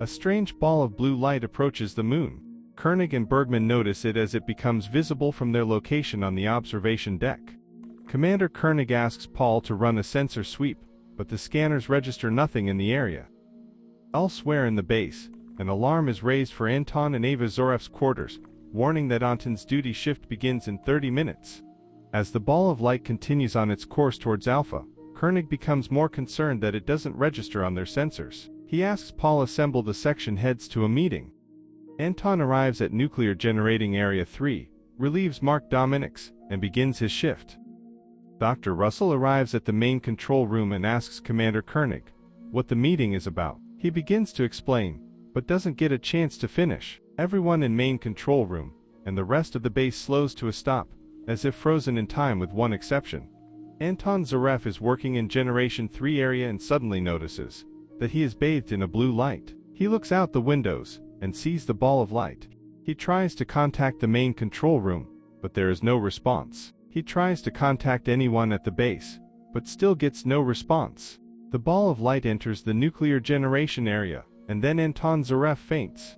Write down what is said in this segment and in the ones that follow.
A strange ball of blue light approaches the moon. Koenig and Bergman notice it as it becomes visible from their location on the observation deck. Commander Koenig asks Paul to run a sensor sweep, but the scanners register nothing in the area. Elsewhere in the base, an alarm is raised for Anton and Eva Zoref's quarters, warning that Anton's duty shift begins in 30 minutes. As the ball of light continues on its course towards Alpha, Koenig becomes more concerned that it doesn't register on their sensors. He asks Paul to assemble the section heads to a meeting. Anton arrives at Nuclear Generating Area 3, relieves Mark Dominics, and begins his shift. Dr. Russell arrives at the main control room and asks Commander Koenig what the meeting is about. He begins to explain, but doesn't get a chance to finish. Everyone in main control room, and the rest of the base slows to a stop, as if frozen in time with one exception. Anton Zaref is working in Generation 3 area and suddenly notices that he is bathed in a blue light. He looks out the windows and sees the ball of light. He tries to contact the main control room, but there is no response. He tries to contact anyone at the base, but still gets no response. The ball of light enters the nuclear generation area, and then Anton Zaref faints.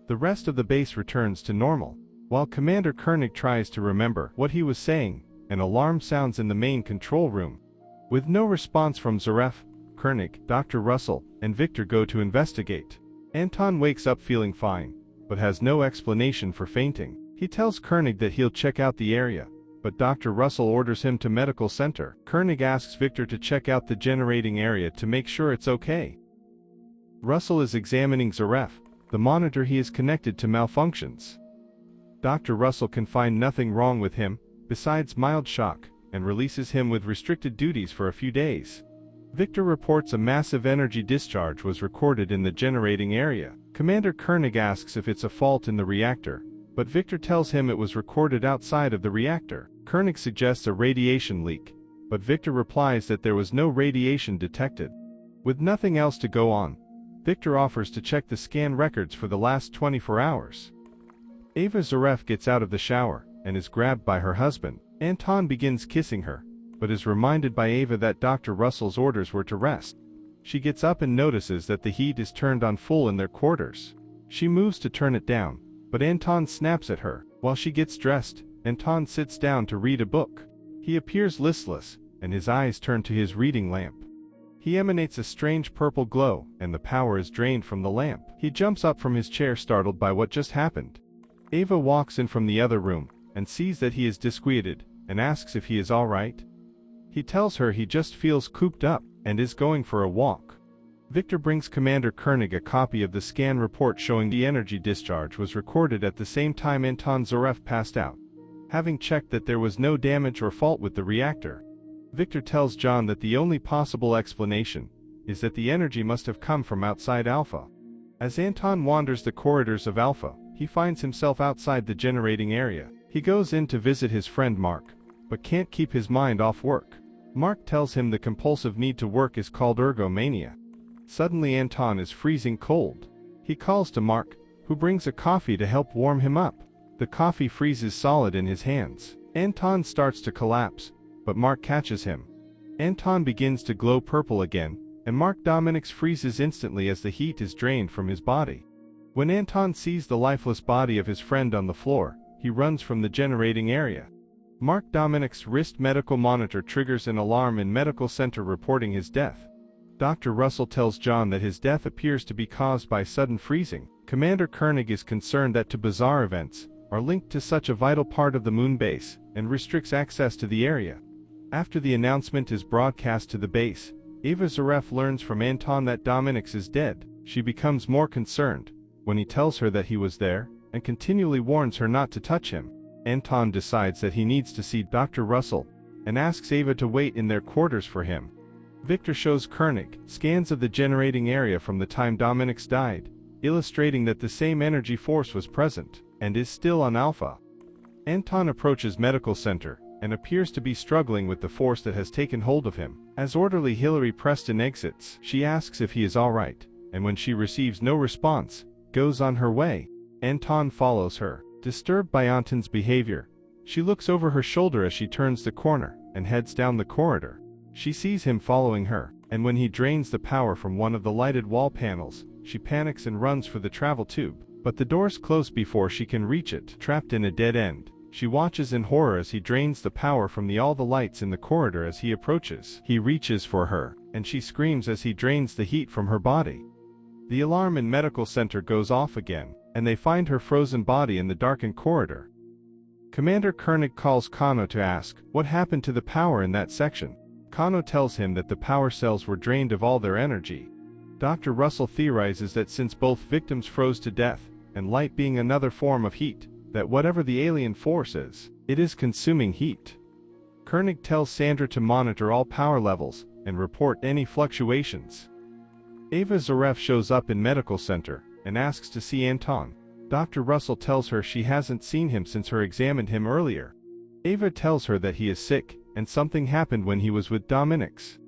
The rest of the base returns to normal. While Commander Koenig tries to remember what he was saying, an alarm sounds in the main control room. With no response from Zaref, Koenig, Dr. Russell, and Victor go to investigate. Anton wakes up feeling fine, but has no explanation for fainting. He tells Koenig that he'll check out the area, but Dr. Russell orders him to medical center. Koenig asks Victor to check out the generating area to make sure it's okay. Russell is examining Zaref. The monitor he is connected to malfunctions. Dr. Russell can find nothing wrong with him, besides mild shock, and releases him with restricted duties for a few days. Victor reports a massive energy discharge was recorded in the generating area. Commander Koenig asks if it's a fault in the reactor, but Victor tells him it was recorded outside of the reactor. Koenig suggests a radiation leak, but Victor replies that there was no radiation detected. With nothing else to go on, Victor offers to check the scan records for the last 24 hours. Eva Zaref gets out of the shower and is grabbed by her husband. Anton begins kissing her, but is reminded by Eva that Dr. Russell's orders were to rest. She gets up and notices that the heat is turned on full in their quarters. She moves to turn it down, but Anton snaps at her. While she gets dressed, Anton sits down to read a book. He appears listless, and his eyes turn to his reading lamp. He emanates a strange purple glow, and the power is drained from the lamp. He jumps up from his chair startled by what just happened. Eva walks in from the other room, and sees that he is disquieted, and asks if he is alright. He tells her he just feels cooped up, and is going for a walk. Victor brings Commander Koenig a copy of the scan report showing the energy discharge was recorded at the same time Anton Zaref passed out. Having checked that there was no damage or fault with the reactor, Victor tells John that the only possible explanation is that the energy must have come from outside Alpha. As Anton wanders the corridors of Alpha, he finds himself outside the generating area. He goes in to visit his friend Mark, but can't keep his mind off work. Mark tells him the compulsive need to work is called ergomania. Suddenly Anton is freezing cold. He calls to Mark, who brings a coffee to help warm him up. The coffee freezes solid in his hands. Anton starts to collapse, but Mark catches him. Anton begins to glow purple again, and Mark Dominics freezes instantly as the heat is drained from his body. When Anton sees the lifeless body of his friend on the floor, he runs from the generating area. Mark Dominics' wrist medical monitor triggers an alarm in medical center reporting his death. Dr. Russell tells John that his death appears to be caused by sudden freezing. Commander Koenig is concerned that two bizarre events are linked to such a vital part of the moon base, and restricts access to the area. After the announcement is broadcast to the base, Eva Zaref learns from Anton that Dominics is dead. She becomes more concerned when he tells her that he was there, and continually warns her not to touch him. Anton decides that he needs to see Dr. Russell, and asks Eva to wait in their quarters for him. Victor shows Koenig scans of the generating area from the time Dominics died, illustrating that the same energy force was present, and is still on Alpha. Anton approaches medical center, and appears to be struggling with the force that has taken hold of him. As orderly Hillary Preston exits, she asks if he is alright, and when she receives no response, goes on her way. Anton follows her. Disturbed by Anton's behavior, she looks over her shoulder as she turns the corner, and heads down the corridor. She sees him following her, and when he drains the power from one of the lighted wall panels, she panics and runs for the travel tube, but the doors close before she can reach it. Trapped in a dead end, she watches in horror as he drains the power from all the lights in the corridor as he approaches. He reaches for her, and she screams as he drains the heat from her body. The alarm in medical center goes off again, and they find her frozen body in the darkened corridor. Commander Koenig calls Kano to ask what happened to the power in that section. Kano tells him that the power cells were drained of all their energy. Dr. Russell theorizes that since both victims froze to death, and light being another form of heat, that whatever the alien force is, it is consuming heat. Koenig tells Sandra to monitor all power levels and report any fluctuations. Ava Zaref shows up in medical center and asks to see Anton. Dr. Russell tells her she hasn't seen him since her examined him earlier. Ava tells her that he is sick and something happened when he was with Dominix.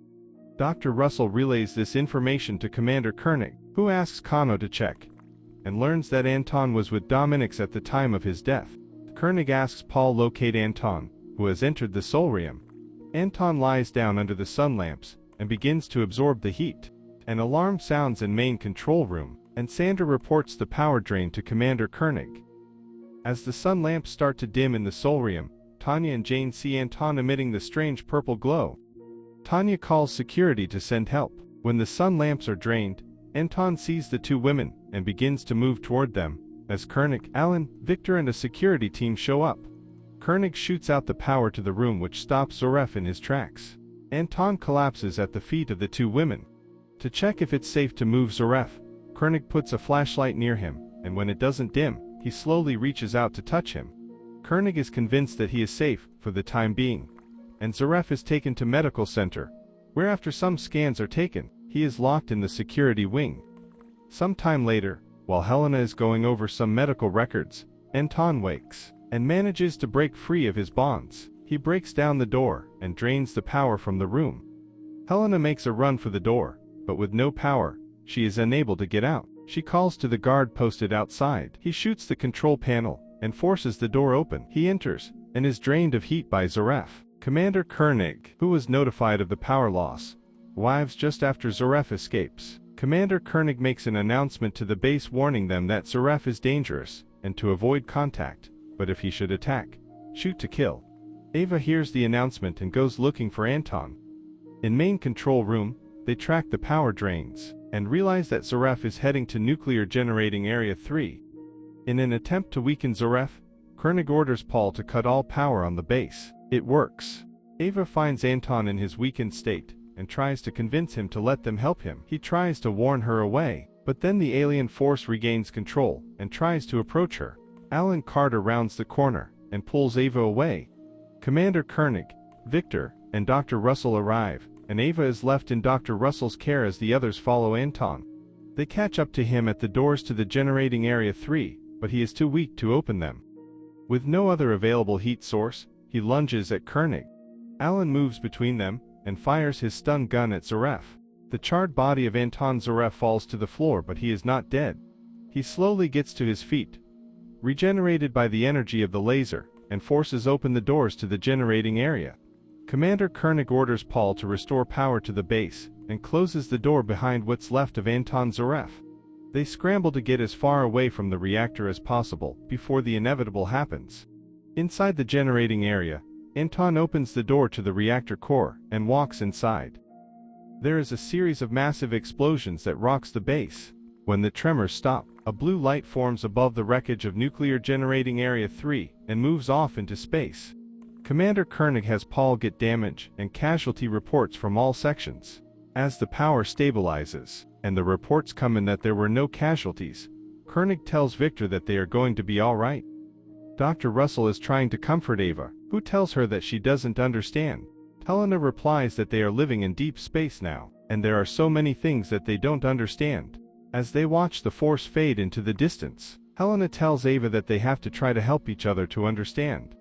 Dr. Russell relays this information to Commander Koenig, who asks Kano to check, and learns that Anton was with Dominix at the time of his death. Koenig asks Paul locate Anton, who has entered the Solarium. Anton lies down under the sun lamps and begins to absorb the heat. An alarm sounds in main control room, and Sandra reports the power drain to Commander Koenig. As the sun lamps start to dim in the Solarium, Tanya and Jane see Anton emitting the strange purple glow. Tanya calls security to send help. When the sun lamps are drained, Anton sees the two women and begins to move toward them, as Koenig, Alan, Victor and a security team show up. Koenig shoots out the power to the room, which stops Zaref in his tracks. Anton collapses at the feet of the two women. To check if it's safe to move Zaref, Koenig puts a flashlight near him, and when it doesn't dim, he slowly reaches out to touch him. Koenig is convinced that he is safe for the time being, and Zaref is taken to medical center, where after some scans are taken, he is locked in the security wing. Some time later, while Helena is going over some medical records, Anton wakes and manages to break free of his bonds. He breaks down the door and drains the power from the room. Helena makes a run for the door, but with no power, she is unable to get out. She calls to the guard posted outside. He shoots the control panel and forces the door open. He enters and is drained of heat by Zaref. Commander Koenig, who was notified of the power loss, arrives just after Zaref escapes. Commander Koenig makes an announcement to the base warning them that Zaref is dangerous and to avoid contact, but if he should attack, shoot to kill. Ava hears the announcement and goes looking for Anton. In main control room, they track the power drains and realize that Zaref is heading to nuclear generating area 3. In an attempt to weaken Zaref, Koenig orders Paul to cut all power on the base. It works. Ava finds Anton in his weakened state and tries to convince him to let them help him. He tries to warn her away, but then the alien force regains control and tries to approach her. Alan Carter rounds the corner and pulls Ava away. Commander Koenig, Victor, and Dr. Russell arrive, and Ava is left in Dr. Russell's care as the others follow Anton. They catch up to him at the doors to the generating area 3, but he is too weak to open them. With no other available heat source, he lunges at Koenig. Alan moves between them and fires his stun gun at Zaref. The charred body of Anton Zaref falls to the floor, but he is not dead. He slowly gets to his feet, regenerated by the energy of the laser, and forces open the doors to the generating area. Commander Koenig orders Paul to restore power to the base and closes the door behind what's left of Anton Zaref. They scramble to get as far away from the reactor as possible before the inevitable happens. Inside the generating area, Anton opens the door to the reactor core and walks inside. There is a series of massive explosions that rocks the base. When the tremors stop, a blue light forms above the wreckage of nuclear generating area 3 and moves off into space. Commander Koenig has Paul get damage and casualty reports from all sections. As the power stabilizes, and the reports come in that there were no casualties, Koenig tells Victor that they are going to be all right. Dr. Russell is trying to comfort Ava, who tells her that she doesn't understand. Helena replies that they are living in deep space now, and there are so many things that they don't understand. As they watch the force fade into the distance, Helena tells Ava that they have to try to help each other to understand.